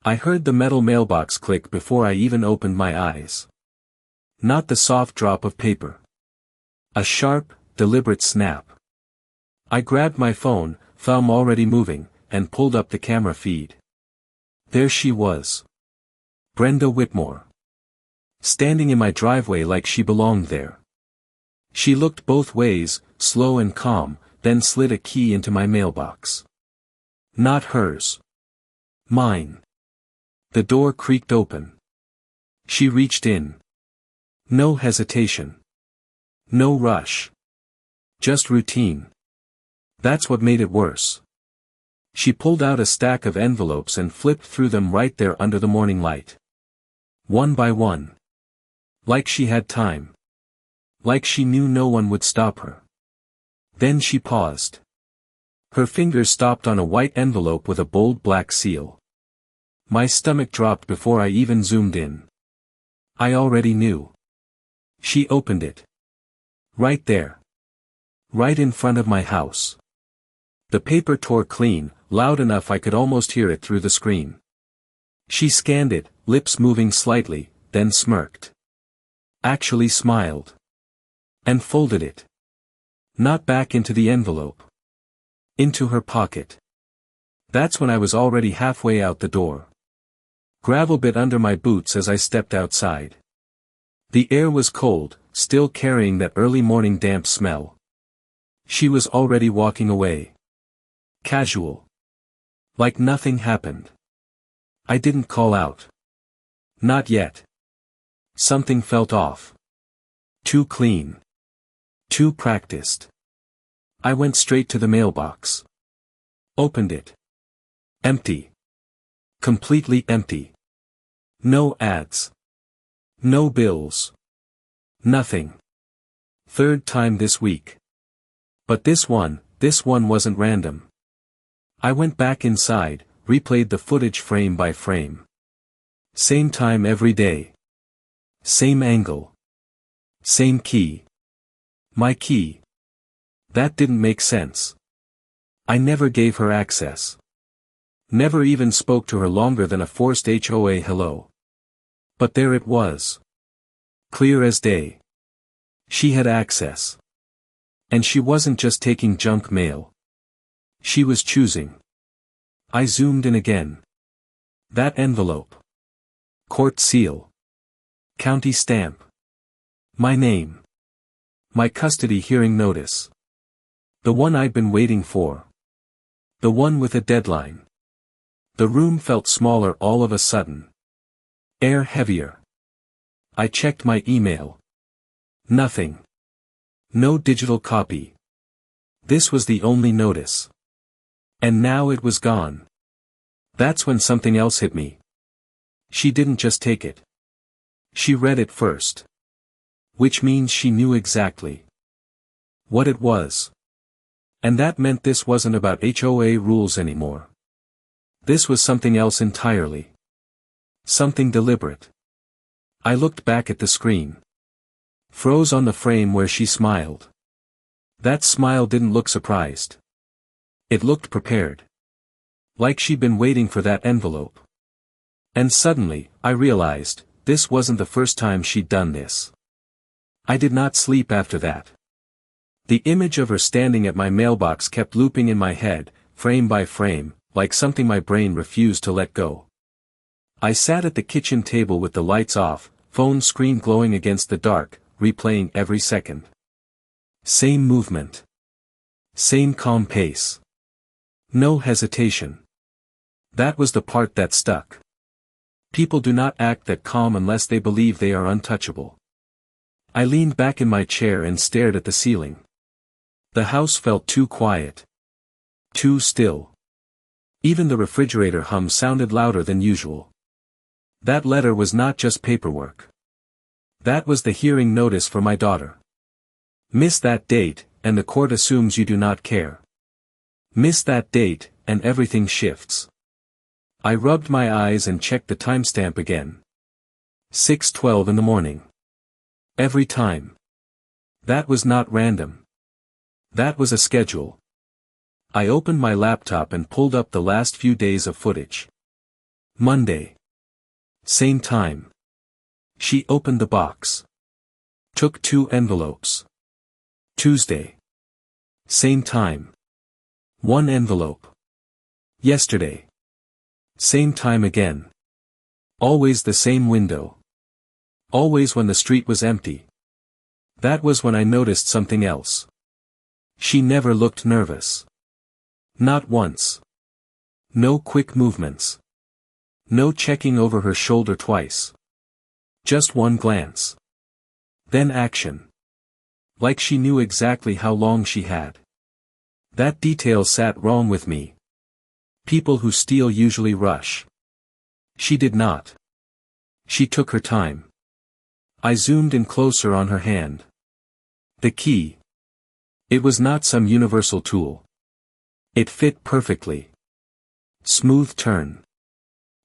I heard the metal mailbox click before I even opened my eyes. Not the soft drop of paper. A sharp, deliberate snap. I grabbed my phone, thumb already moving, and pulled up the camera feed. There she was. Brenda Whitmore. Standing in my driveway like she belonged there. She looked both ways, slow and calm, then slid a key into my mailbox. Not hers. Mine. The door creaked open. She reached in. No hesitation. No rush. Just routine. That's what made it worse. She pulled out a stack of envelopes and flipped through them right there under the morning light. One by one. Like she had time. Like she knew no one would stop her. Then she paused. Her fingers stopped on a white envelope with a bold black seal. My stomach dropped before I even zoomed in. I already knew. She opened it. Right there. Right in front of my house. The paper tore clean, loud enough I could almost hear it through the screen. She scanned it, lips moving slightly, then smirked. Actually smiled. And folded it. Not back into the envelope. Into her pocket. That's when I was already halfway out the door. Gravel bit under my boots as I stepped outside. The air was cold, still carrying that early morning damp smell. She was already walking away. Casual. Like nothing happened. I didn't call out. Not yet. Something felt off. Too clean. Too practiced. I went straight to the mailbox. Opened it. Empty. Completely empty. No ads. No bills. Nothing. Third time this week. But this one wasn't random. I went back inside, replayed the footage frame by frame. Same time every day. Same angle. Same key. My key. That didn't make sense. I never gave her access. Never even spoke to her longer than a forced HOA hello. But there it was. Clear as day. She had access. And she wasn't just taking junk mail. She was choosing. I zoomed in again. That envelope. Court seal. County stamp. My name. My custody hearing notice. The one I'd been waiting for. The one with a deadline. The room felt smaller all of a sudden. Air heavier. I checked my email. Nothing. No digital copy. This was the only notice. And now it was gone. That's when something else hit me. She didn't just take it. She read it first. Which means she knew exactly what it was. And that meant this wasn't about HOA rules anymore. This was something else entirely. Something deliberate. I looked back at the screen. Froze on the frame where she smiled. That smile didn't look surprised. It looked prepared. Like she'd been waiting for that envelope. And suddenly, I realized, this wasn't the first time she'd done this. I did not sleep after that. The image of her standing at my mailbox kept looping in my head, frame by frame, like something my brain refused to let go. I sat at the kitchen table with the lights off, phone screen glowing against the dark, replaying every second. Same movement. Same calm pace. No hesitation. That was the part that stuck. People do not act that calm unless they believe they are untouchable. I leaned back in my chair and stared at the ceiling. The house felt too quiet. Too still. Even the refrigerator hum sounded louder than usual. That letter was not just paperwork. That was the hearing notice for my daughter. Miss that date, and the court assumes you do not care. Miss that date, and everything shifts. I rubbed my eyes and checked the timestamp again. 6:12 in the morning. Every time. That was not random. That was a schedule. I opened my laptop and pulled up the last few days of footage. Monday. Same time. She opened the box. Took 2 envelopes. Tuesday. Same time. 1 envelope. Yesterday. Same time again. Always the same window. Always when the street was empty. That was when I noticed something else. She never looked nervous. Not once. No quick movements. No checking over her shoulder twice. Just one glance. Then action. Like she knew exactly how long she had. That detail sat wrong with me. People who steal usually rush. She did not. She took her time. I zoomed in closer on her hand. The key. It was not some universal tool. It fit perfectly. Smooth turn.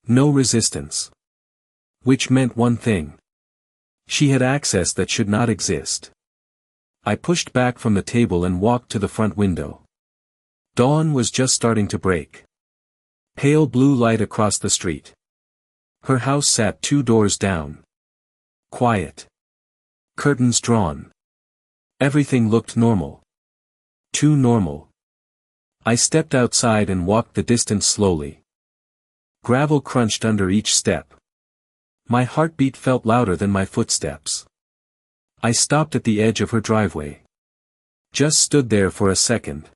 No resistance. Which meant one thing. She had access that should not exist. I pushed back from the table and walked to the front window. Dawn was just starting to break. Pale blue light across the street. Her house sat 2 doors down. Quiet. Curtains drawn. Everything looked normal. Too normal. I stepped outside and walked the distance slowly. Gravel crunched under each step. My heartbeat felt louder than my footsteps. I stopped at the edge of her driveway. Just stood there for a second.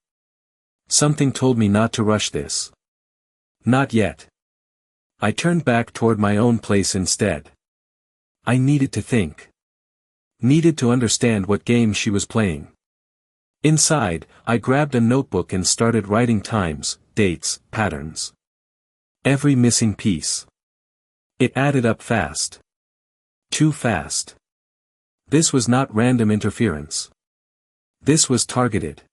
Something told me not to rush this. Not yet. I turned back toward my own place instead. I needed to think. Needed to understand what game she was playing. Inside, I grabbed a notebook and started writing times, dates, patterns. Every missing piece. It added up fast. Too fast. This was not random interference. This was targeted.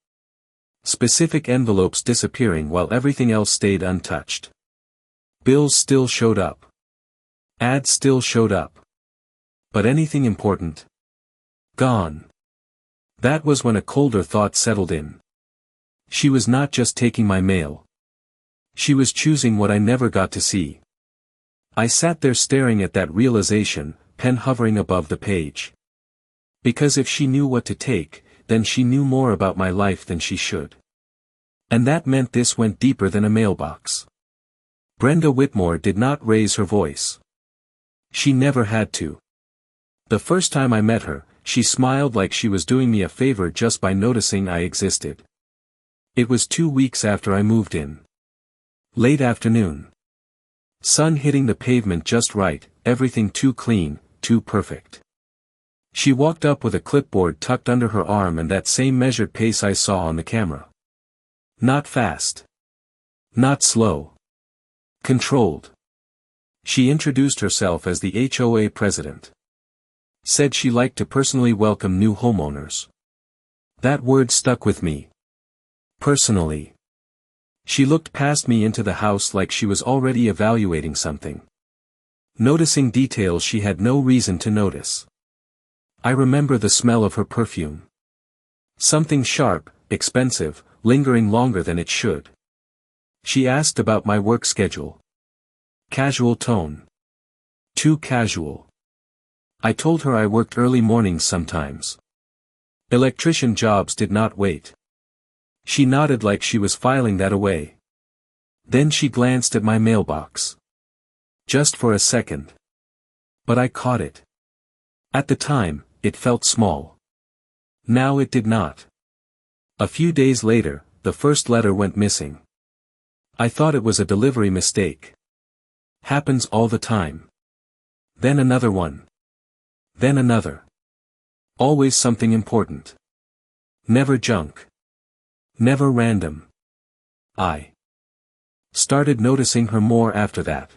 Specific envelopes disappearing while everything else stayed untouched. Bills still showed up. Ads still showed up. But anything important? Gone. That was when a colder thought settled in. She was not just taking my mail. She was choosing what I never got to see. I sat there staring at that realization, pen hovering above the page. Because if she knew what to take, then she knew more about my life than she should. And that meant this went deeper than a mailbox. Brenda Whitmore did not raise her voice. She never had to. The first time I met her, she smiled like she was doing me a favor just by noticing I existed. It was 2 weeks after I moved in. Late afternoon. Sun hitting the pavement just right, everything too clean, too perfect. She walked up with a clipboard tucked under her arm and that same measured pace I saw on the camera. Not fast. Not slow. Controlled. She introduced herself as the HOA president. Said she liked to personally welcome new homeowners. That word stuck with me. Personally. She looked past me into the house like she was already evaluating something. Noticing details she had no reason to notice. I remember the smell of her perfume. Something sharp, expensive, lingering longer than it should. She asked about my work schedule. Casual tone. Too casual. I told her I worked early mornings sometimes. Electrician jobs did not wait. She nodded like she was filing that away. Then she glanced at my mailbox. Just for a second. But I caught it. At the time, it felt small. Now it did not. A few days later, the first letter went missing. I thought it was a delivery mistake. Happens all the time. Then another one. Then another. Always something important. Never junk. Never random. I started noticing her more after that.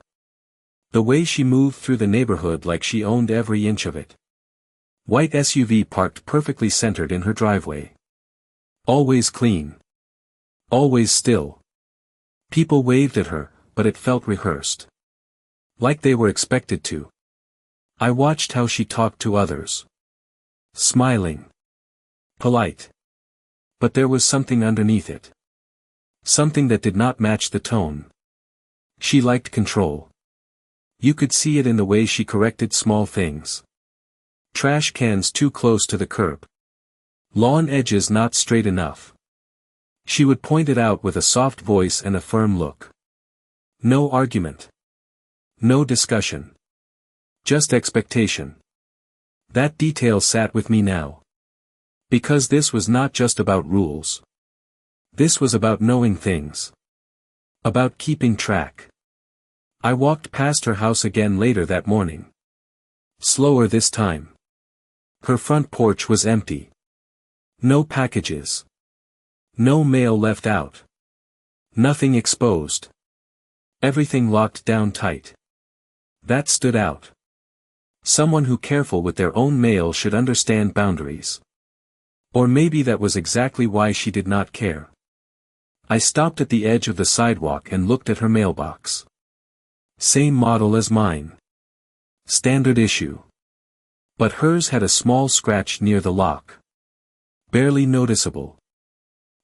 The way she moved through the neighborhood like she owned every inch of it. White SUV parked perfectly centered in her driveway. Always clean. Always still. People waved at her, but it felt rehearsed. Like they were expected to. I watched how she talked to others. Smiling. Polite. But there was something underneath it. Something that did not match the tone. She liked control. You could see it in the way she corrected small things. Trash cans too close to the curb. Lawn edges not straight enough. She would point it out with a soft voice and a firm look. No argument. No discussion. Just expectation. That detail sat with me now. Because this was not just about rules. This was about knowing things. About keeping track. I walked past her house again later that morning. Slower this time. Her front porch was empty. No packages. No mail left out. Nothing exposed. Everything locked down tight. That stood out. Someone who careful with their own mail should understand boundaries. Or maybe that was exactly why she did not care. I stopped at the edge of the sidewalk and looked at her mailbox. Same model as mine. Standard issue. But hers had a small scratch near the lock. Barely noticeable.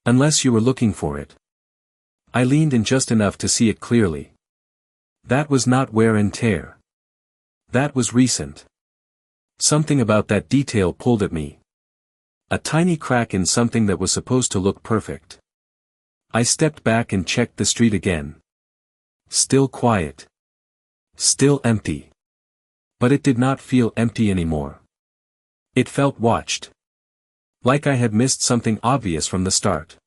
Unless you were looking for it. I leaned in just enough to see it clearly. That was not wear and tear. That was recent. Something about that detail pulled at me. A tiny crack in something that was supposed to look perfect. I stepped back and checked the street again. Still quiet. Still empty. But it did not feel empty anymore. It felt watched. Like I had missed something obvious from the start.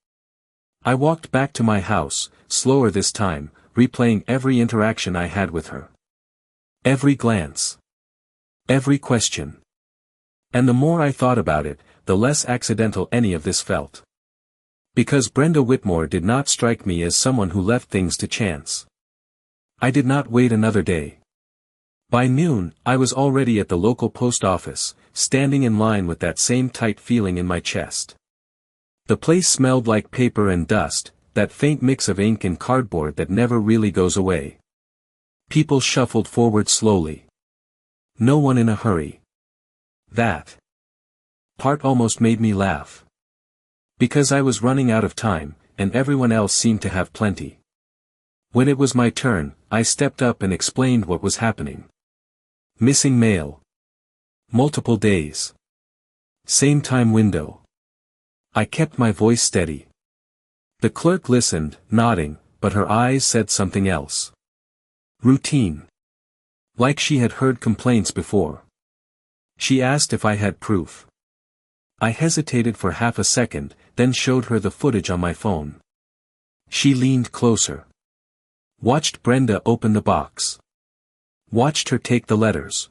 I walked back to my house, slower this time, replaying every interaction I had with her. Every glance. Every question. And the more I thought about it, the less accidental any of this felt. Because Brenda Whitmore did not strike me as someone who left things to chance. I did not wait another day. By noon, I was already at the local post office, standing in line with that same tight feeling in my chest. The place smelled like paper and dust, that faint mix of ink and cardboard that never really goes away. People shuffled forward slowly. No one in a hurry. That part almost made me laugh. Because I was running out of time, and everyone else seemed to have plenty. When it was my turn, I stepped up and explained what was happening. Missing mail. Multiple days. Same time window. I kept my voice steady. The clerk listened, nodding, but her eyes said something else. Routine. Like she had heard complaints before. She asked if I had proof. I hesitated for half a second, then showed her the footage on my phone. She leaned closer. Watched Brenda open the box. Watched her take the letters.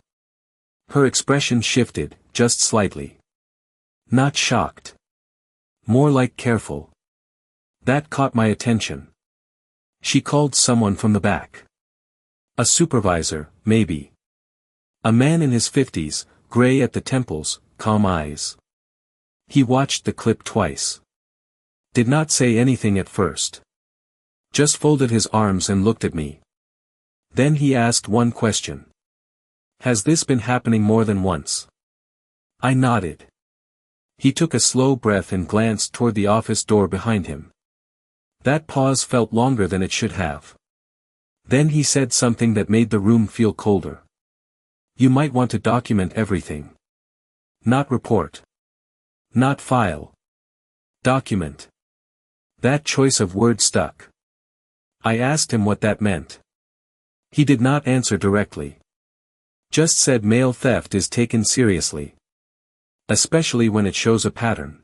Her expression shifted, just slightly. Not shocked. More like careful. That caught my attention. She called someone from the back. A supervisor, maybe. A man in his 50s, gray at the temples, calm eyes. He watched the clip twice. Did not say anything at first. Just folded his arms and looked at me. Then he asked one question. Has this been happening more than once? I nodded. He took a slow breath and glanced toward the office door behind him. That pause felt longer than it should have. Then he said something that made the room feel colder. You might want to document everything. Not report. Not file. Document. That choice of word stuck. I asked him what that meant. He did not answer directly. Just said mail theft is taken seriously. Especially when it shows a pattern.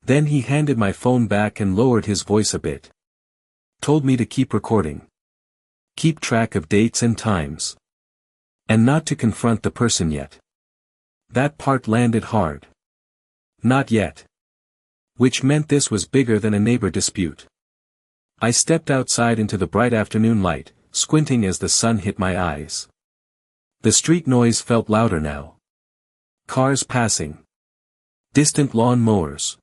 Then he handed my phone back and lowered his voice a bit. Told me to keep recording. Keep track of dates and times. And not to confront the person yet. That part landed hard. Not yet. Which meant this was bigger than a neighbor dispute. I stepped outside into the bright afternoon light, squinting as the sun hit my eyes. The street noise felt louder now. Cars passing. Distant lawn mowers.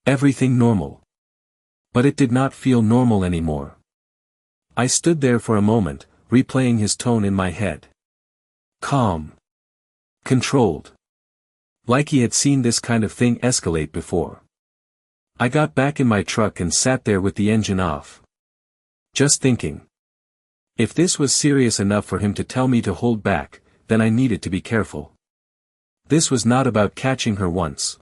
Everything normal. But it did not feel normal anymore. I stood there for a moment, replaying his tone in my head. Calm. Controlled. Like he had seen this kind of thing escalate before. I got back in my truck and sat there with the engine off. Just thinking. If this was serious enough for him to tell me to hold back, then I needed to be careful. This was not about catching her once.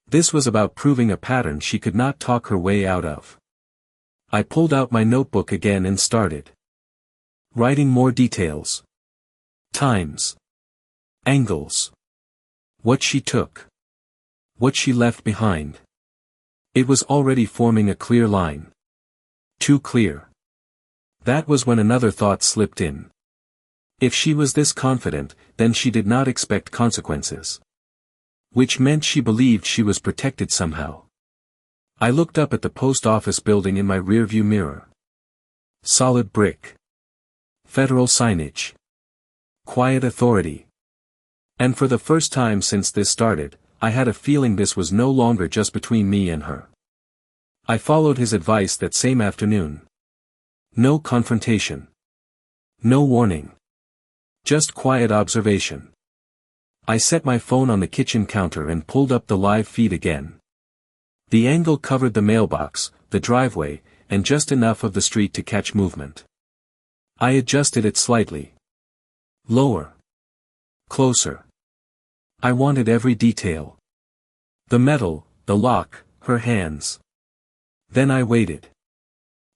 This was about proving a pattern she could not talk her way out of. I pulled out my notebook again and started writing more details. Times. Angles. What she took. What she left behind. It was already forming a clear line. Too clear. That was when another thought slipped in. If she was this confident, then she did not expect consequences. Which meant she believed she was protected somehow. I looked up at the post office building in my rearview mirror. Solid brick. Federal signage. Quiet authority. And for the first time since this started, I had a feeling this was no longer just between me and her. I followed his advice that same afternoon. No confrontation. No warning. Just quiet observation. I set my phone on the kitchen counter and pulled up the live feed again. The angle covered the mailbox, the driveway, and just enough of the street to catch movement. I adjusted it slightly. Lower. Closer. I wanted every detail. The metal, the lock, her hands. Then I waited.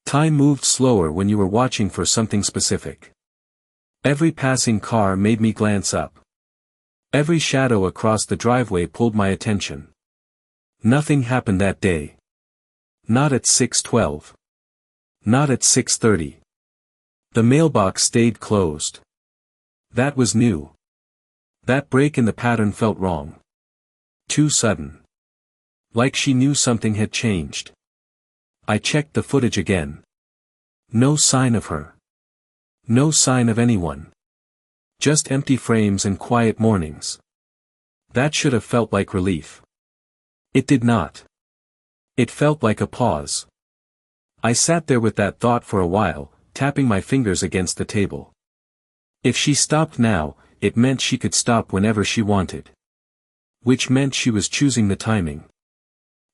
Time moved slower when you were watching for something specific. Every passing car made me glance up. Every shadow across the driveway pulled my attention. Nothing happened that day. Not at 6:12. Not at 6:30. The mailbox stayed closed. That was new. That break in the pattern felt wrong. Too sudden. Like she knew something had changed. I checked the footage again. No sign of her. No sign of anyone. Just empty frames and quiet mornings. That should have felt like relief. It did not. It felt like a pause. I sat there with that thought for a while, tapping my fingers against the table. If she stopped now, it meant she could stop whenever she wanted. Which meant she was choosing the timing.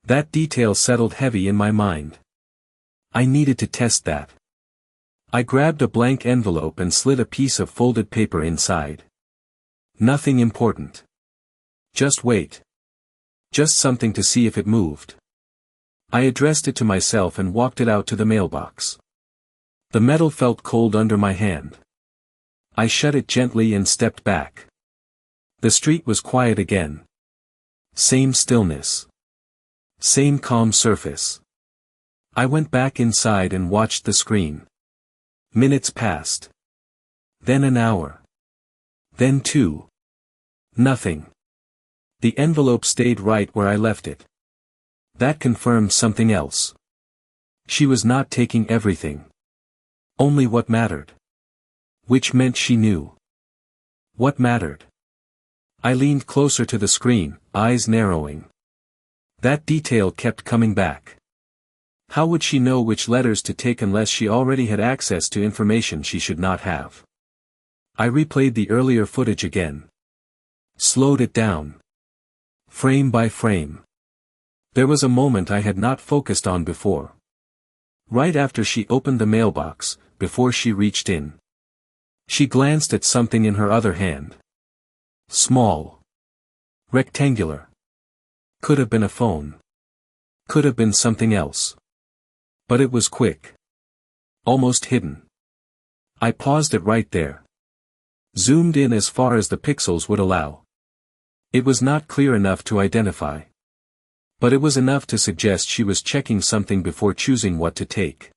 That detail settled heavy in my mind. I needed to test that. I grabbed a blank envelope and slid a piece of folded paper inside. Nothing important. Just wait. Just something to see if it moved. I addressed it to myself and walked it out to the mailbox. The metal felt cold under my hand. I shut it gently and stepped back. The street was quiet again. Same stillness. Same calm surface. I went back inside and watched the screen. Minutes passed. Then an hour. Then 2. Nothing. The envelope stayed right where I left it. That confirmed something else. She was not taking everything. Only what mattered. Which meant she knew. What mattered. I leaned closer to the screen, eyes narrowing. That detail kept coming back. How would she know which letters to take unless she already had access to information she should not have? I replayed the earlier footage again. Slowed it down. Frame by frame. There was a moment I had not focused on before. Right after she opened the mailbox, before she reached in. She glanced at something in her other hand. Small. Rectangular. Could have been a phone. Could have been something else. But it was quick. Almost hidden. I paused it right there. Zoomed in as far as the pixels would allow. It was not clear enough to identify. But it was enough to suggest she was checking something before choosing what to take.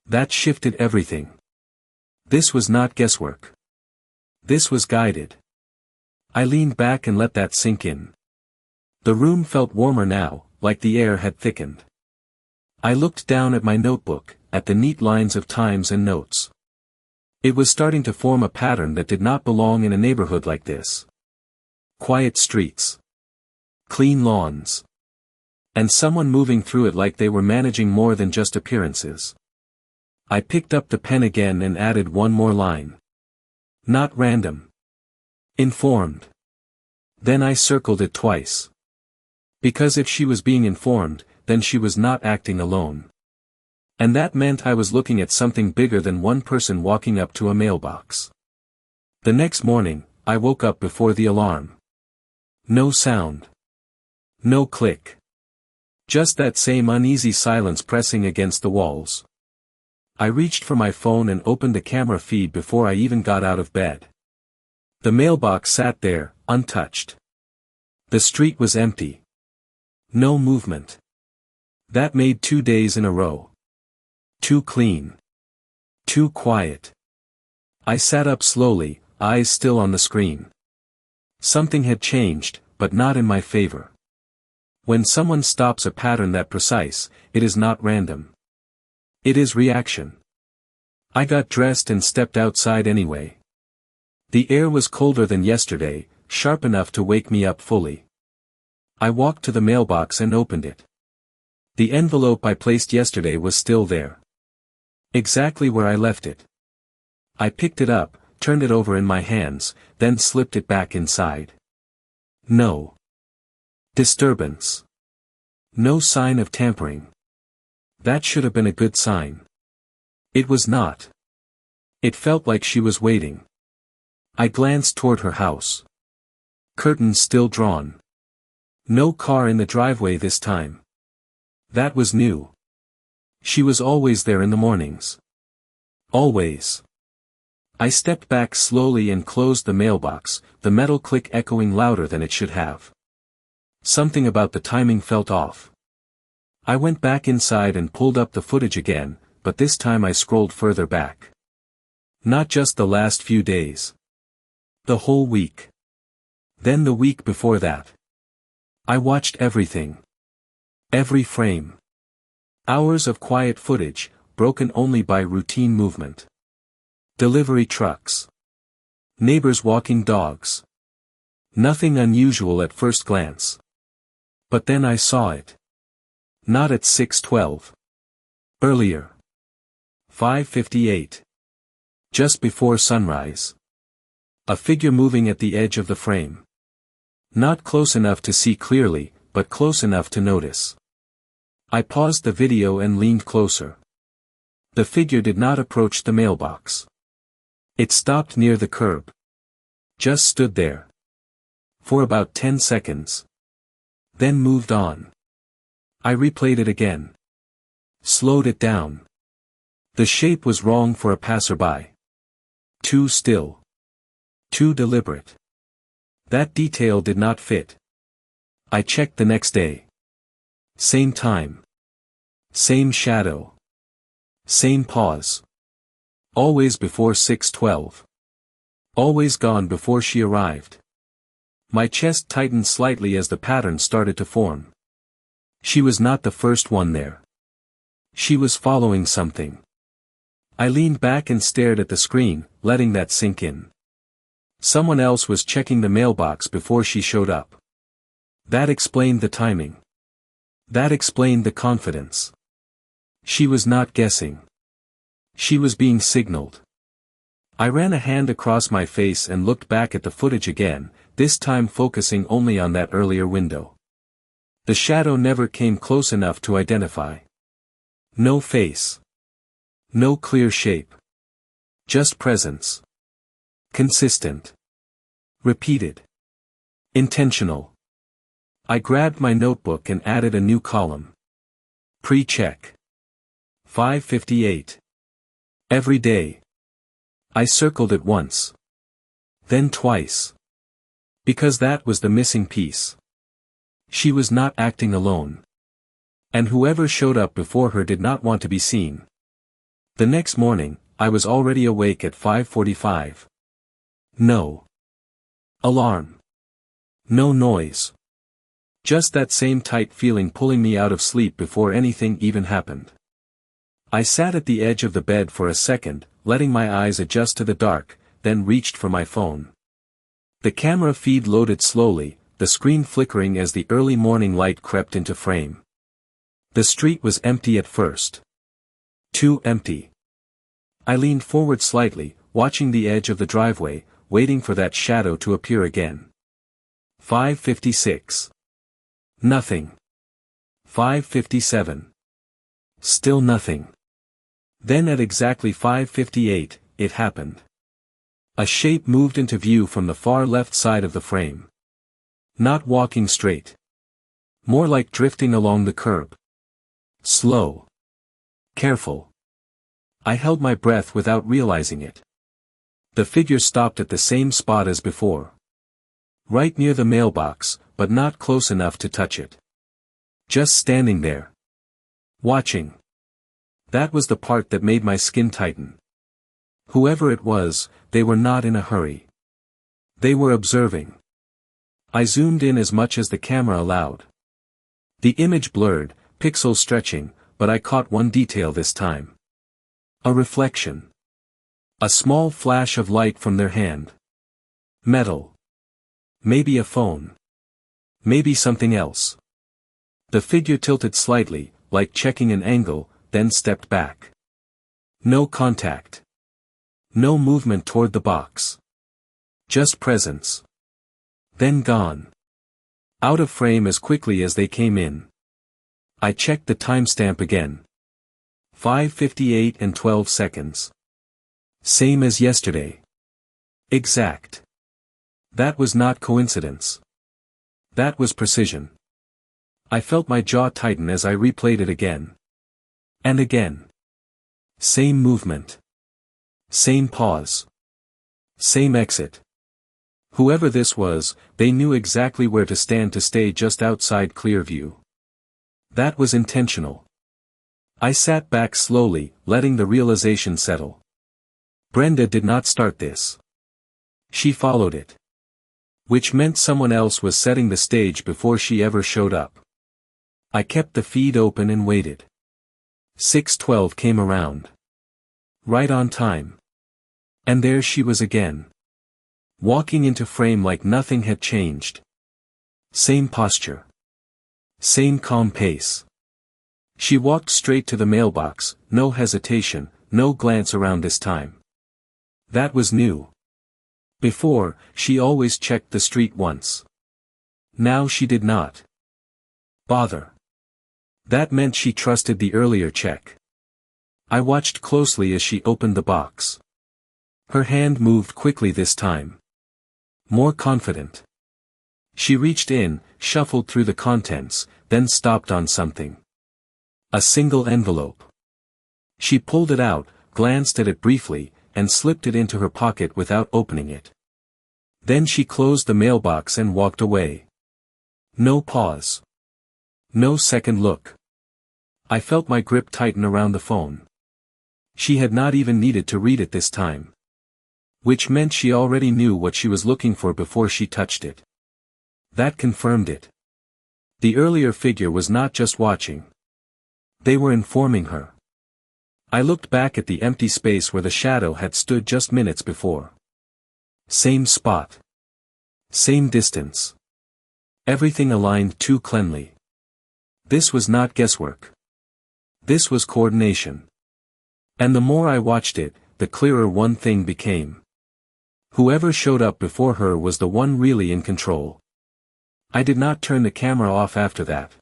That shifted everything. This was not guesswork. This was guided. I leaned back and let that sink in. The room felt warmer now, like the air had thickened. I looked down at my notebook, at the neat lines of times and notes. It was starting to form a pattern that did not belong in a neighborhood like this. Quiet streets. Clean lawns. And someone moving through it like they were managing more than just appearances. I picked up the pen again and added one more line. Not random. Informed. Then I circled it twice. Because if she was being informed, then she was not acting alone. And that meant I was looking at something bigger than one person walking up to a mailbox. The next morning, I woke up before the alarm. No sound. No click. Just that same uneasy silence pressing against the walls. I reached for my phone and opened the camera feed before I even got out of bed. The mailbox sat there, untouched. The street was empty. No movement. That made 2 days in a row. Too clean. Too quiet. I sat up slowly, eyes still on the screen. Something had changed, but not in my favor. When someone stops a pattern that precise, it is not random. It is reaction. I got dressed and stepped outside anyway. The air was colder than yesterday, sharp enough to wake me up fully. I walked to the mailbox and opened it. The envelope I placed yesterday was still there. Exactly where I left it. I picked it up, turned it over in my hands, then slipped it back inside. No disturbance. No sign of tampering. That should have been a good sign. It was not. It felt like she was waiting. I glanced toward her house. Curtains still drawn. No car in the driveway this time. That was new. She was always there in the mornings. Always. I stepped back slowly and closed the mailbox, the metal click echoing louder than it should have. Something about the timing felt off. I went back inside and pulled up the footage again, but this time I scrolled further back. Not just the last few days. The whole week. Then the week before that. I watched everything. Every frame. Hours of quiet footage, broken only by routine movement. Delivery trucks. Neighbors walking dogs. Nothing unusual at first glance. But then I saw it. Not at 6:12. Earlier. 5:58. Just before sunrise. A figure moving at the edge of the frame. Not close enough to see clearly, but close enough to notice. I paused the video and leaned closer. The figure did not approach the mailbox. It stopped near the curb. Just stood there. For about 10 seconds. Then moved on. I replayed it again. Slowed it down. The shape was wrong for a passerby. Too still. Too deliberate. That detail did not fit. I checked the next day. Same time. Same shadow. Same pause. Always before 6:12. Always gone before she arrived. My chest tightened slightly as the pattern started to form. She was not the first one there. She was following something. I leaned back and stared at the screen, letting that sink in. Someone else was checking the mailbox before she showed up. That explained the timing. That explained the confidence. She was not guessing. She was being signaled. I ran a hand across my face and looked back at the footage again, this time focusing only on that earlier window. The shadow never came close enough to identify. No face. No clear shape. Just presence. Consistent. Repeated. Intentional. I grabbed my notebook and added a new column. Pre-check. 5:58. Every day. I circled it once. Then twice. Because that was the missing piece. She was not acting alone. And whoever showed up before her did not want to be seen. The next morning, I was already awake at 5:45. No alarm. No noise. Just that same tight feeling pulling me out of sleep before anything even happened. I sat at the edge of the bed for a second, letting my eyes adjust to the dark, then reached for my phone. The camera feed loaded slowly, the screen flickering as the early morning light crept into frame. The street was empty at first. Too empty. I leaned forward slightly, watching the edge of the driveway, waiting for that shadow to appear again. 5:56. Nothing. 5:57. Still nothing. Then at exactly 5:58, it happened. A shape moved into view from the far left side of the frame. Not walking straight. More like drifting along the curb. Slow. Careful. I held my breath without realizing it. The figure stopped at the same spot as before. Right near the mailbox, but not close enough to touch it. Just standing there. Watching. That was the part that made my skin tighten. Whoever it was, they were not in a hurry. They were observing. I zoomed in as much as the camera allowed. The image blurred, pixels stretching, but I caught one detail this time. A reflection. A small flash of light from their hand. Metal. Maybe a phone. Maybe something else. The figure tilted slightly, like checking an angle, then stepped back. No contact. No movement toward the box. Just presence. Then gone. Out of frame as quickly as they came in. I checked the timestamp again. 5:58 and 12 seconds. Same as yesterday. Exact. That was not coincidence. That was precision. I felt my jaw tighten as I replayed it again. And again. Same movement. Same pause. Same exit. Whoever this was, they knew exactly where to stand to stay just outside clear view. That was intentional. I sat back slowly, letting the realization settle. Brenda did not start this. She followed it. Which meant someone else was setting the stage before she ever showed up. I kept the feed open and waited. 6:12 came around. Right on time. And there she was again. Walking into frame like nothing had changed. Same posture. Same calm pace. She walked straight to the mailbox, no hesitation, no glance around this time. That was new. Before, she always checked the street once. Now she did not. Bother. That meant she trusted the earlier check. I watched closely as she opened the box. Her hand moved quickly this time. More confident. She reached in, shuffled through the contents, then stopped on something. A single envelope. She pulled it out, glanced at it briefly, and slipped it into her pocket without opening it. Then she closed the mailbox and walked away. No pause. No second look. I felt my grip tighten around the phone. She had not even needed to read it this time. Which meant she already knew what she was looking for before she touched it. That confirmed it. The earlier figure was not just watching. They were informing her. I looked back at the empty space where the shadow had stood just minutes before. Same spot. Same distance. Everything aligned too cleanly. This was not guesswork. This was coordination. And the more I watched it, the clearer one thing became. Whoever showed up before her was the one really in control. I did not turn the camera off after that.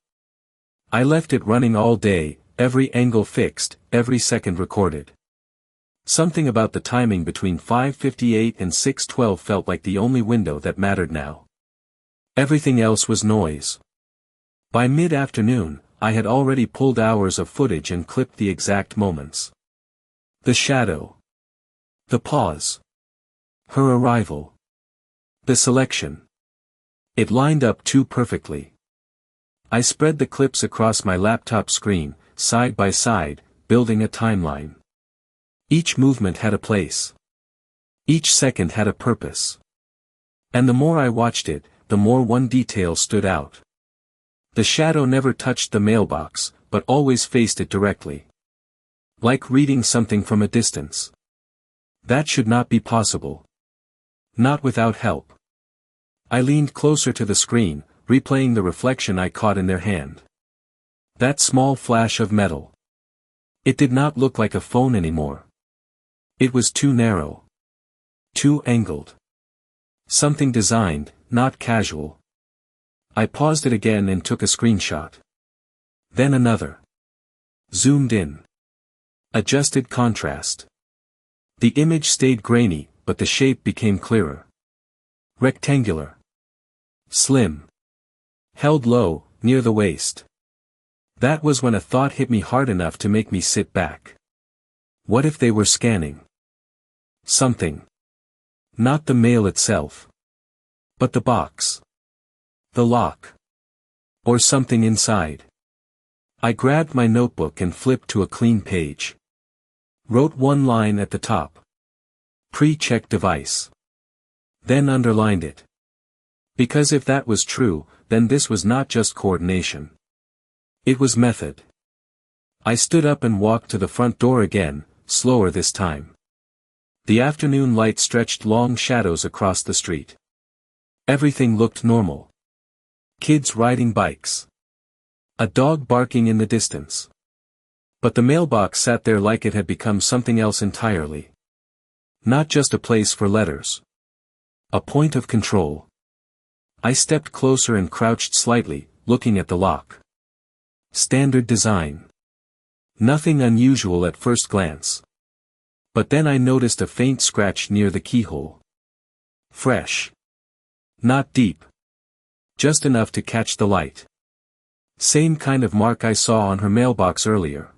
I left it running all day, every angle fixed, every second recorded. Something about the timing between 5:58 and 6:12 felt like the only window that mattered now. Everything else was noise. By mid-afternoon, I had already pulled hours of footage and clipped the exact moments. The shadow. The pause. Her arrival. The selection. It lined up too perfectly. I spread the clips across my laptop screen, side by side, building a timeline. Each movement had a place. Each second had a purpose. And the more I watched it, the more one detail stood out. The shadow never touched the mailbox, but always faced it directly. Like reading something from a distance. That should not be possible. Not without help. I leaned closer to the screen, replaying the reflection I caught in their hand. That small flash of metal. It did not look like a phone anymore. It was too narrow. Too angled. Something designed, not casual. I paused it again and took a screenshot. Then another. Zoomed in. Adjusted contrast. The image stayed grainy, but the shape became clearer. Rectangular. Slim. Held low, near the waist. That was when a thought hit me hard enough to make me sit back. What if they were scanning something? Not the mail itself, but the box, the lock, or something inside. I grabbed my notebook and flipped to a clean page. Wrote one line at the top. Pre-check device. Then underlined it. Because if that was true, then this was not just coordination. It was method. I stood up and walked to the front door again, slower this time. The afternoon light stretched long shadows across the street. Everything looked normal. Kids riding bikes. A dog barking in the distance. But the mailbox sat there like it had become something else entirely. Not just a place for letters. A point of control. I stepped closer and crouched slightly, looking at the lock. Standard design. Nothing unusual at first glance. But then I noticed a faint scratch near the keyhole. Fresh. Not deep. Just enough to catch the light. Same kind of mark I saw on her mailbox earlier.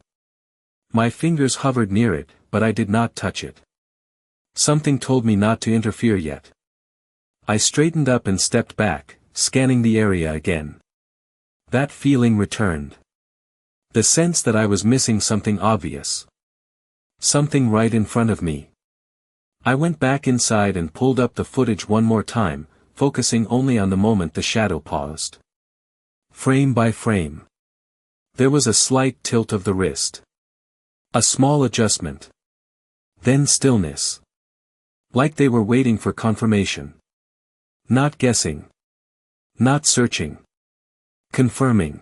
My fingers hovered near it, but I did not touch it. Something told me not to interfere yet. I straightened up and stepped back, scanning the area again. That feeling returned. The sense that I was missing something obvious. Something right in front of me. I went back inside and pulled up the footage one more time, focusing only on the moment the shadow paused. Frame by frame. There was a slight tilt of the wrist. A small adjustment. Then stillness. Like they were waiting for confirmation. Not guessing. Not searching. Confirming.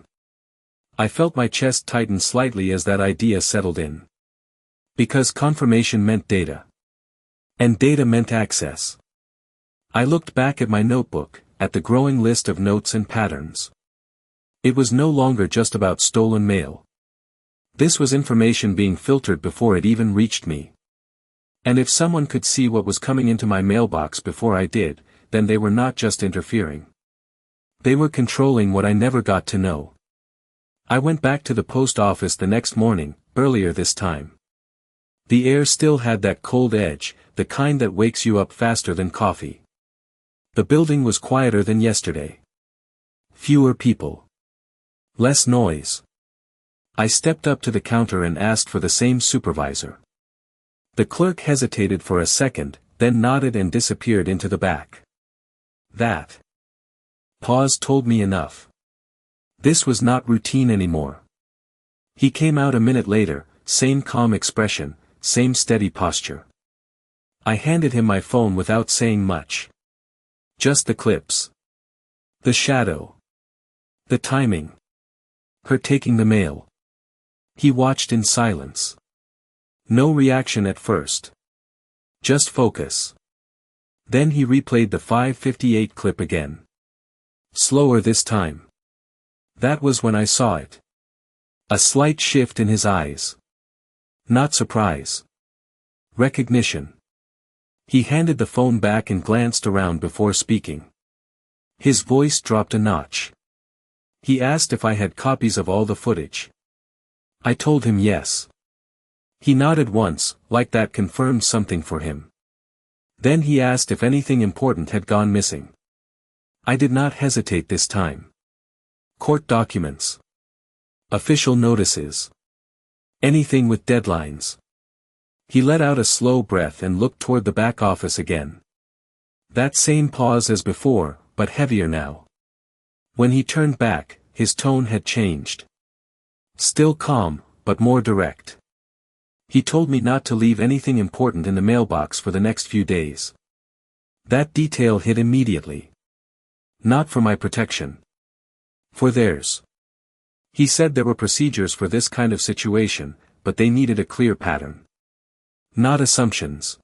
I felt my chest tighten slightly as that idea settled in. Because confirmation meant data. And data meant access. I looked back at my notebook, at the growing list of notes and patterns. It was no longer just about stolen mail. This was information being filtered before it even reached me. And if someone could see what was coming into my mailbox before I did, then they were not just interfering. They were controlling what I never got to know. I went back to the post office the next morning, earlier this time. The air still had that cold edge, the kind that wakes you up faster than coffee. The building was quieter than yesterday. Fewer people. Less noise. I stepped up to the counter and asked for the same supervisor. The clerk hesitated for a second, then nodded and disappeared into the back. That pause told me enough. This was not routine anymore. He came out a minute later, same calm expression, same steady posture. I handed him my phone without saying much. Just the clips. The shadow. The timing. Her taking the mail. He watched in silence. No reaction at first. Just focus. Then he replayed the 5:58 clip again. Slower this time. That was when I saw it. A slight shift in his eyes. Not surprise. Recognition. He handed the phone back and glanced around before speaking. His voice dropped a notch. He asked if I had copies of all the footage. I told him yes. He nodded once, like that confirmed something for him. Then he asked if anything important had gone missing. I did not hesitate this time. Court documents. Official notices. Anything with deadlines. He let out a slow breath and looked toward the back office again. That same pause as before, but heavier now. When he turned back, his tone had changed. Still calm, but more direct. He told me not to leave anything important in the mailbox for the next few days. That detail hit immediately. Not for my protection. For theirs. He said there were procedures for this kind of situation, but they needed a clear pattern. Not assumptions.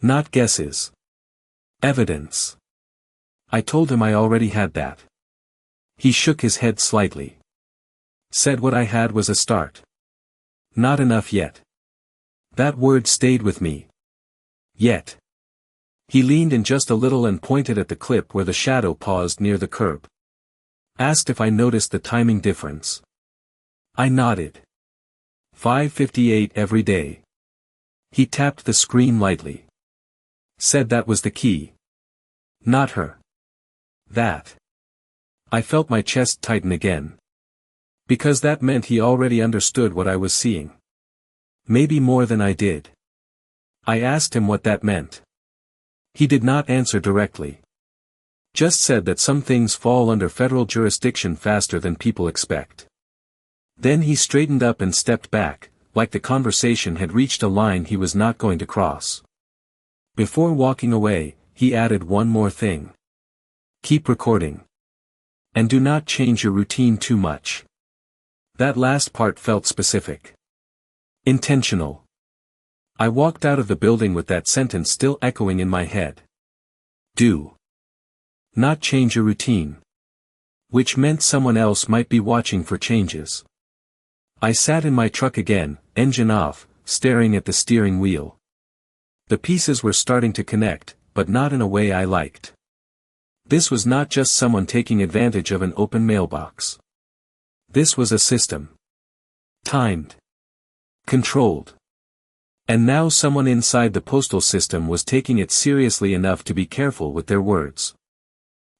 Not guesses. Evidence. I told him I already had that. He shook his head slightly. Said what I had was a start. Not enough yet. That word stayed with me. Yet. He leaned in just a little and pointed at the clip where the shadow paused near the curb. Asked if I noticed the timing difference. I nodded. 5:58 every day. He tapped the screen lightly. Said that was the key. Not her. That. I felt my chest tighten again. Because that meant he already understood what I was seeing. Maybe more than I did. I asked him what that meant. He did not answer directly. Just said that some things fall under federal jurisdiction faster than people expect. Then he straightened up and stepped back, like the conversation had reached a line he was not going to cross. Before walking away, he added one more thing. Keep recording. And do not change your routine too much. That last part felt specific. Intentional. I walked out of the building with that sentence still echoing in my head. Do not change your routine. Which meant someone else might be watching for changes. I sat in my truck again, engine off, staring at the steering wheel. The pieces were starting to connect, but not in a way I liked. This was not just someone taking advantage of an open mailbox. This was a system. Timed. Controlled. And now someone inside the postal system was taking it seriously enough to be careful with their words.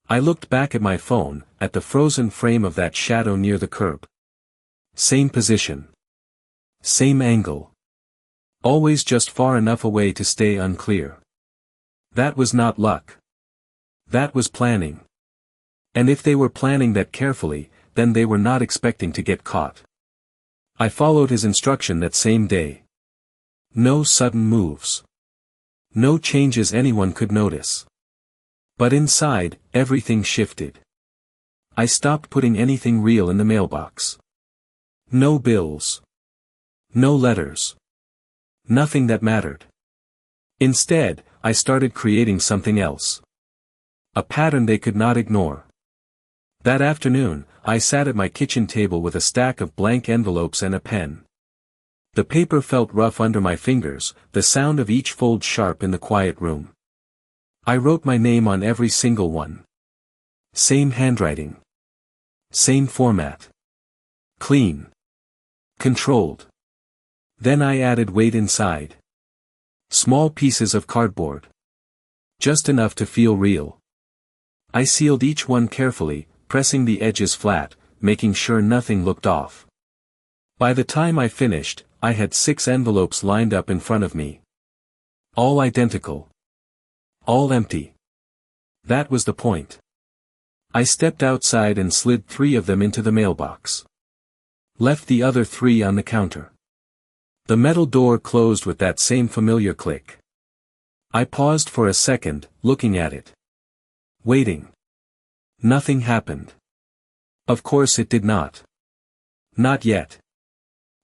I looked back at my phone, at the frozen frame of that shadow near the curb. Same position. Same angle. Always just far enough away to stay unclear. That was not luck. That was planning. And if they were planning that carefully, then they were not expecting to get caught. I followed his instruction that same day. No sudden moves. No changes anyone could notice. But inside, everything shifted. I stopped putting anything real in the mailbox. No bills. No letters. Nothing that mattered. Instead, I started creating something else. A pattern they could not ignore. That afternoon, I sat at my kitchen table with a stack of blank envelopes and a pen. The paper felt rough under my fingers, the sound of each fold sharp in the quiet room. I wrote my name on every single one. Same handwriting. Same format. Clean. Controlled. Then I added weight inside. Small pieces of cardboard. Just enough to feel real. I sealed each one carefully, pressing the edges flat, making sure nothing looked off. By the time I finished, I had 6 envelopes lined up in front of me. All identical. All empty. That was the point. I stepped outside and slid 3 of them into the mailbox. Left the other 3 on the counter. The metal door closed with that same familiar click. I paused for a second, looking at it. Waiting. Nothing happened. Of course it did not. Not yet.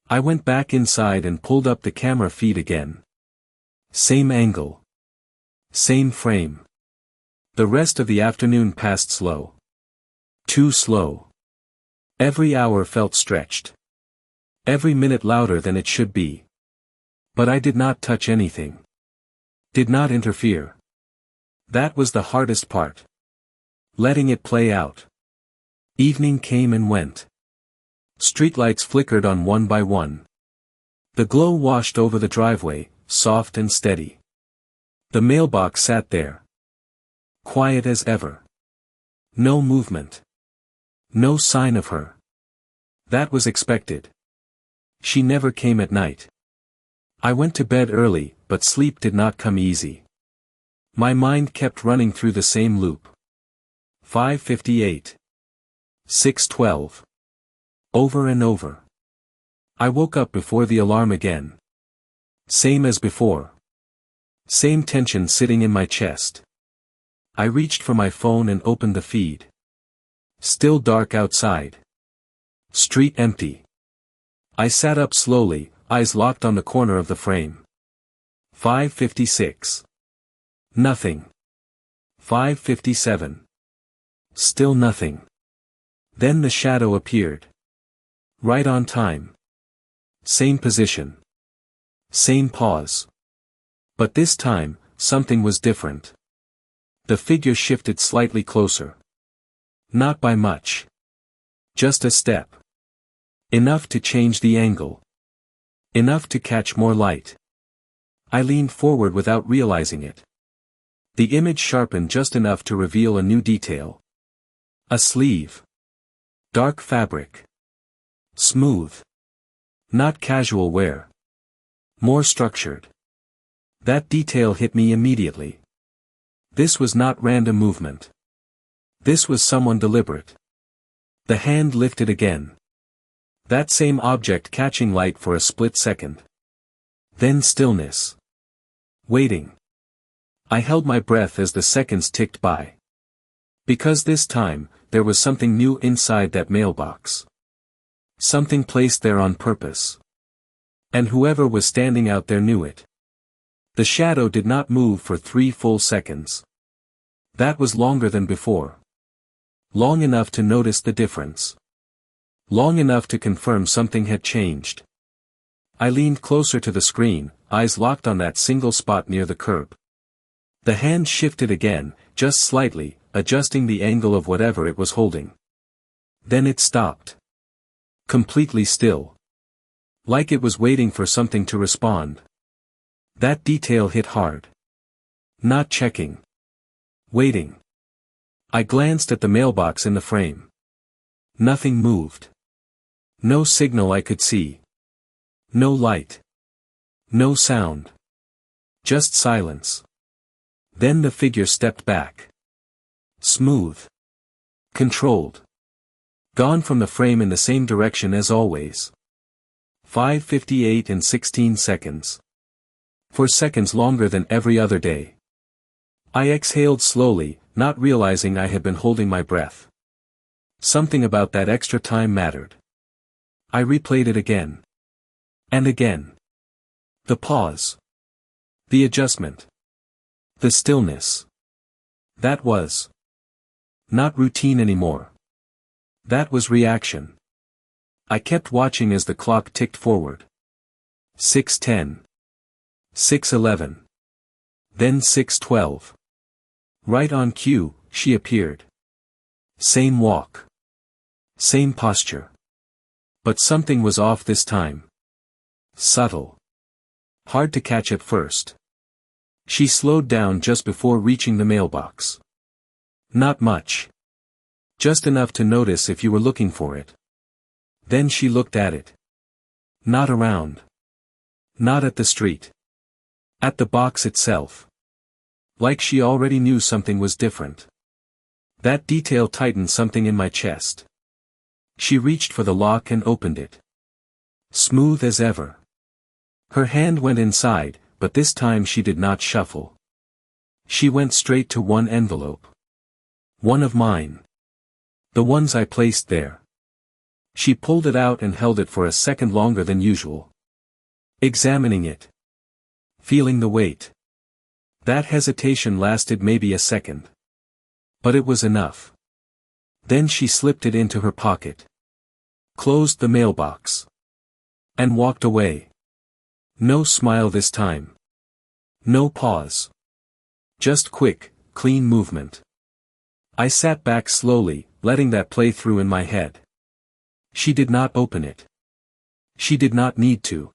I went back inside and pulled up the camera feed again. Same angle. Same frame. The rest of the afternoon passed slow. Too slow. Every hour felt stretched. Every minute louder than it should be. But I did not touch anything. Did not interfere. That was the hardest part. Letting it play out. Evening came and went. Streetlights flickered on one by one. The glow washed over the driveway, soft and steady. The mailbox sat there. Quiet as ever. No movement. No sign of her. That was expected. She never came at night. I went to bed early, but sleep did not come easy. My mind kept running through the same loop. 5:58. 6:12. Over and over. I woke up before the alarm again. Same as before. Same tension sitting in my chest. I reached for my phone and opened the feed. Still dark outside. Street empty. I sat up slowly, eyes locked on the corner of the frame. 5:56. Nothing. 5:57. Still nothing. Then the shadow appeared. Right on time. Same position. Same pause. But this time, something was different. The figure shifted slightly closer. Not by much. Just a step. Enough to change the angle. Enough to catch more light. I leaned forward without realizing it. The image sharpened just enough to reveal a new detail. A sleeve. Dark fabric. Smooth. Not casual wear. More structured. That detail hit me immediately. This was not random movement. This was someone deliberate. The hand lifted again. That same object catching light for a split second. Then stillness. Waiting. I held my breath as the seconds ticked by. Because this time, there was something new inside that mailbox. Something placed there on purpose. And whoever was standing out there knew it. The shadow did not move for 3 full seconds. That was longer than before. Long enough to notice the difference. Long enough to confirm something had changed. I leaned closer to the screen, eyes locked on that single spot near the curb. The hand shifted again, just slightly, adjusting the angle of whatever it was holding. Then it stopped. Completely still. Like it was waiting for something to respond. That detail hit hard. Not checking. Waiting. I glanced at the mailbox in the frame. Nothing moved. No signal I could see. No light. No sound. Just silence. Then the figure stepped back. Smooth. Controlled. Gone from the frame in the same direction as always. 5:58 and 16 seconds. 4 seconds longer than every other day. I exhaled slowly, not realizing I had been holding my breath. Something about that extra time mattered. I replayed it again. And again. The pause. The adjustment. The stillness. That was not routine anymore. That was reaction. I kept watching as the clock ticked forward. 6:10. 6:11. Then 6:12. Right on cue, she appeared. Same walk. Same posture. But something was off this time. Subtle. Hard to catch at first. She slowed down just before reaching the mailbox. Not much. Just enough to notice if you were looking for it. Then she looked at it. Not around. Not at the street. At the box itself. Like she already knew something was different. That detail tightened something in my chest. She reached for the lock and opened it. Smooth as ever. Her hand went inside, but this time she did not shuffle. She went straight to one envelope. One of mine. The ones I placed there. She pulled it out and held it for a second longer than usual. Examining it. Feeling the weight. That hesitation lasted maybe a second. But it was enough. Then she slipped it into her pocket. Closed the mailbox. And walked away. No smile this time. No pause. Just quick, clean movement. I sat back slowly, letting that play through in my head. She did not open it. She did not need to.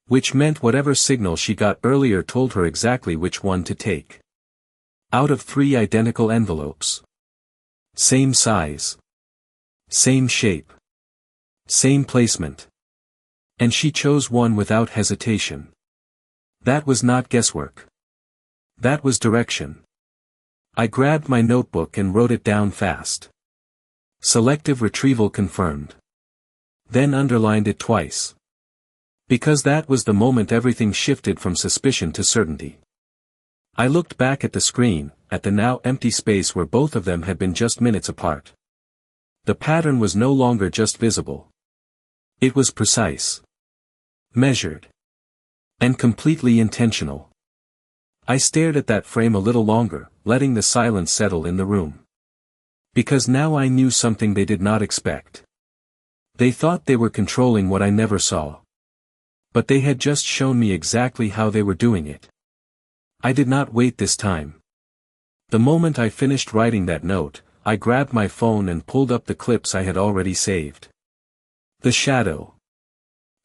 Which meant whatever signal she got earlier told her exactly which one to take. Out of 3 identical envelopes. Same size. Same shape. Same placement. And she chose one without hesitation. That was not guesswork. That was direction. I grabbed my notebook and wrote it down fast. Selective retrieval confirmed. Then underlined it twice. Because that was the moment everything shifted from suspicion to certainty. I looked back at the screen, at the now empty space where both of them had been just minutes apart. The pattern was no longer just visible. It was precise. Measured. And completely intentional. I stared at that frame a little longer, letting the silence settle in the room. Because now I knew something they did not expect. They thought they were controlling what I never saw. But they had just shown me exactly how they were doing it. I did not wait this time. The moment I finished writing that note, I grabbed my phone and pulled up the clips I had already saved. The shadow.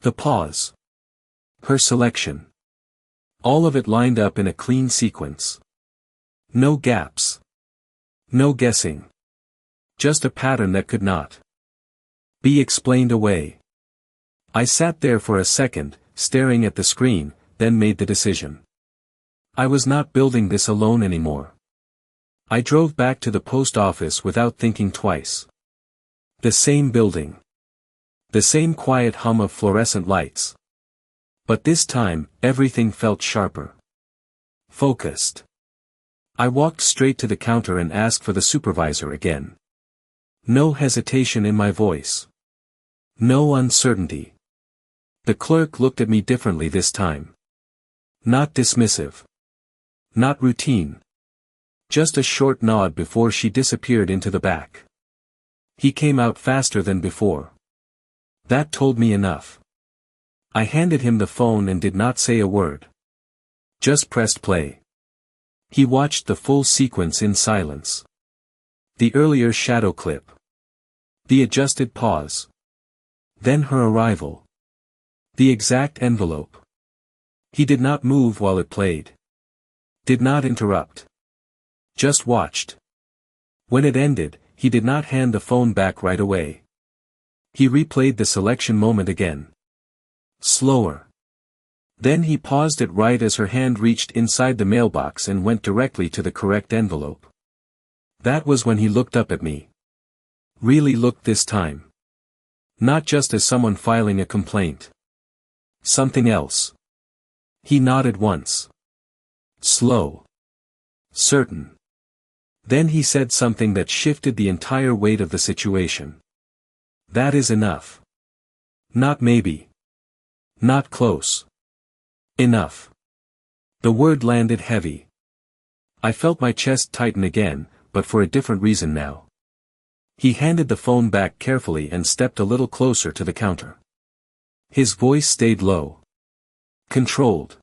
The pause. Her selection. All of it lined up in a clean sequence. No gaps. No guessing. Just a pattern that could not be explained away. I sat there for a second, staring at the screen, then made the decision. I was not building this alone anymore. I drove back to the post office without thinking twice. The same building. The same quiet hum of fluorescent lights. But this time, everything felt sharper. Focused. I walked straight to the counter and asked for the supervisor again. No hesitation in my voice. No uncertainty. The clerk looked at me differently this time. Not dismissive. Not routine. Just a short nod before she disappeared into the back. He came out faster than before. That told me enough. I handed him the phone and did not say a word. Just pressed play. He watched the full sequence in silence. The earlier shadow clip. The adjusted pause. Then her arrival. The exact envelope. He did not move while it played. Did not interrupt. Just watched. When it ended, he did not hand the phone back right away. He replayed the selection moment again. Slower. Then he paused it right as her hand reached inside the mailbox and went directly to the correct envelope. That was when he looked up at me. Really looked this time. Not just as someone filing a complaint. Something else. He nodded once. Slow. Certain. Then he said something that shifted the entire weight of the situation. That is enough. Not maybe. Not close. Enough. The word landed heavy. I felt my chest tighten again, but for a different reason now. He handed the phone back carefully and stepped a little closer to the counter. His voice stayed low. Controlled.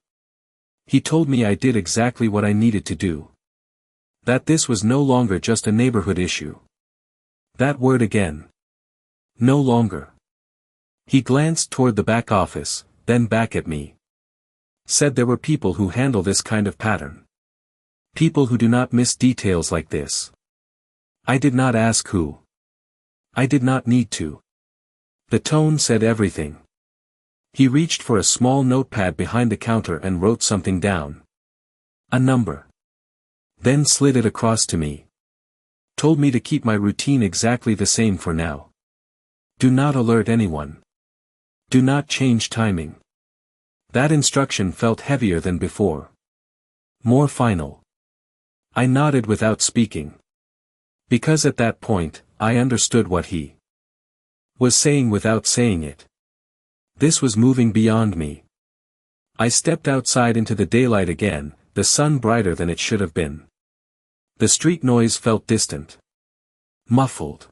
He told me I did exactly what I needed to do. That this was no longer just a neighborhood issue. That word again. No longer. He glanced toward the back office, then back at me. Said there were people who handle this kind of pattern. People who do not miss details like this. I did not ask who. I did not need to. The tone said everything. He reached for a small notepad behind the counter and wrote something down. A number. Then slid it across to me. Told me to keep my routine exactly the same for now. Do not alert anyone. Do not change timing. That instruction felt heavier than before. More final. I nodded without speaking. Because at that point, I understood what he was saying without saying it. This was moving beyond me. I stepped outside into the daylight again, the sun brighter than it should have been. The street noise felt distant. Muffled.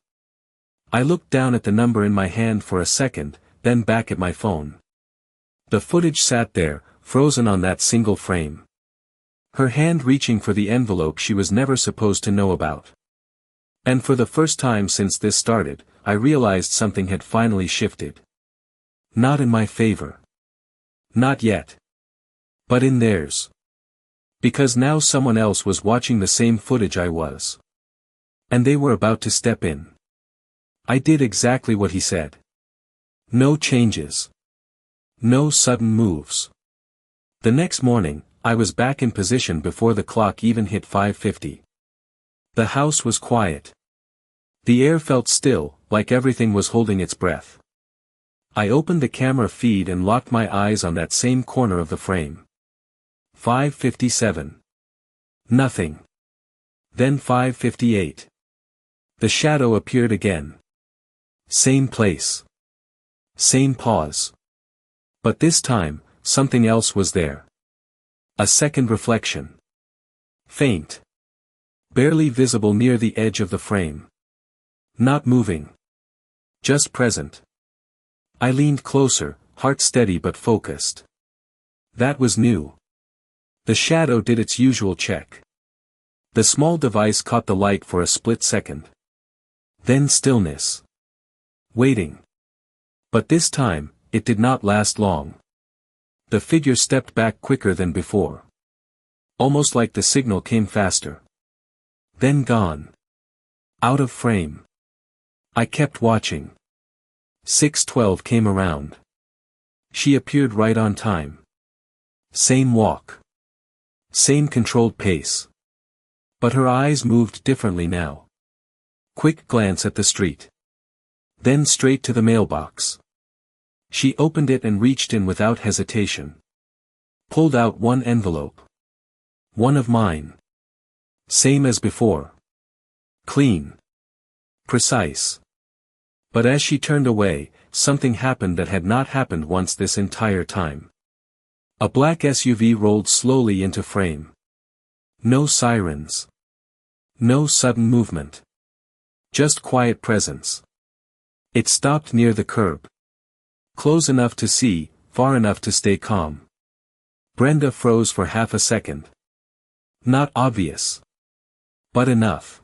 I looked down at the number in my hand for a second, then back at my phone. The footage sat there, frozen on that single frame. Her hand reaching for the envelope she was never supposed to know about. And for the first time since this started, I realized something had finally shifted. Not in my favor. Not yet. But in theirs. Because now someone else was watching the same footage I was. And they were about to step in. I did exactly what he said. No changes. No sudden moves. The next morning, I was back in position before the clock even hit 5:50. The house was quiet. The air felt still, like everything was holding its breath. I opened the camera feed and locked my eyes on that same corner of the frame. 5:57. Nothing. Then 5:58. The shadow appeared again. Same place. Same pause. But this time, something else was there. A second reflection. Faint. Barely visible near the edge of the frame. Not moving. Just present. I leaned closer, heart steady but focused. That was new. The shadow did its usual check. The small device caught the light for a split second. Then stillness. Waiting. But this time, it did not last long. The figure stepped back quicker than before. Almost like the signal came faster. Then gone. Out of frame. I kept watching. 6:12 came around. She appeared right on time. Same walk. Same controlled pace. But her eyes moved differently now. Quick glance at the street. Then straight to the mailbox. She opened it and reached in without hesitation. Pulled out one envelope. One of mine. Same as before. Clean. Precise. But as she turned away, something happened that had not happened once this entire time. A black SUV rolled slowly into frame. No sirens. No sudden movement. Just quiet presence. It stopped near the curb. Close enough to see, far enough to stay calm. Brenda froze for half a second. Not obvious. But enough.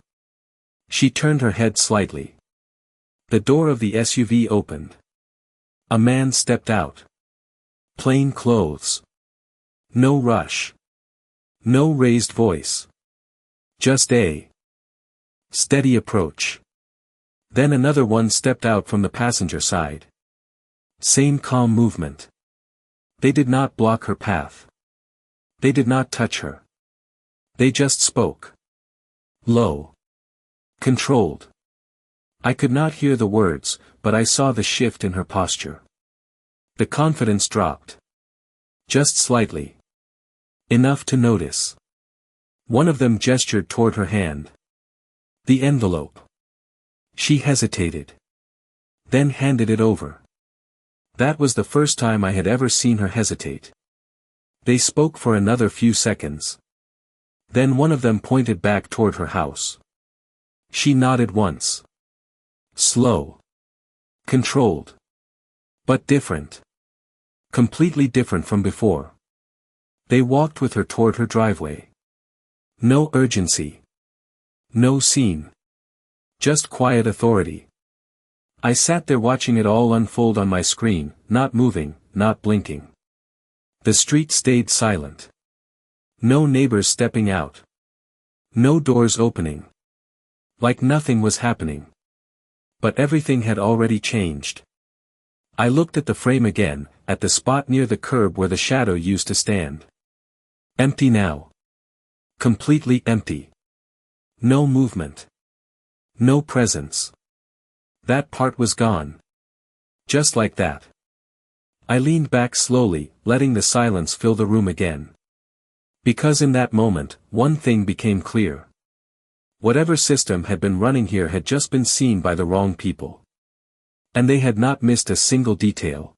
She turned her head slightly. The door of the SUV opened. A man stepped out. Plain clothes. No rush. No raised voice. Just a steady approach. Then another one stepped out from the passenger side. Same calm movement. They did not block her path. They did not touch her. They just spoke. Low. Controlled. I could not hear the words, but I saw the shift in her posture. The confidence dropped. Just slightly. Enough to notice. One of them gestured toward her hand. The envelope. She hesitated. Then handed it over. That was the first time I had ever seen her hesitate. They spoke for another few seconds. Then one of them pointed back toward her house. She nodded once. Slow. Controlled. But different. Completely different from before. They walked with her toward her driveway. No urgency. No scene. Just quiet authority. I sat there watching it all unfold on my screen, not moving, not blinking. The street stayed silent. No neighbors stepping out. No doors opening. Like nothing was happening. But everything had already changed. I looked at the frame again, at the spot near the curb where the shadow used to stand. Empty now. Completely empty. No movement. No presence. That part was gone. Just like that. I leaned back slowly, letting the silence fill the room again. Because in that moment, one thing became clear. Whatever system had been running here had just been seen by the wrong people. And they had not missed a single detail.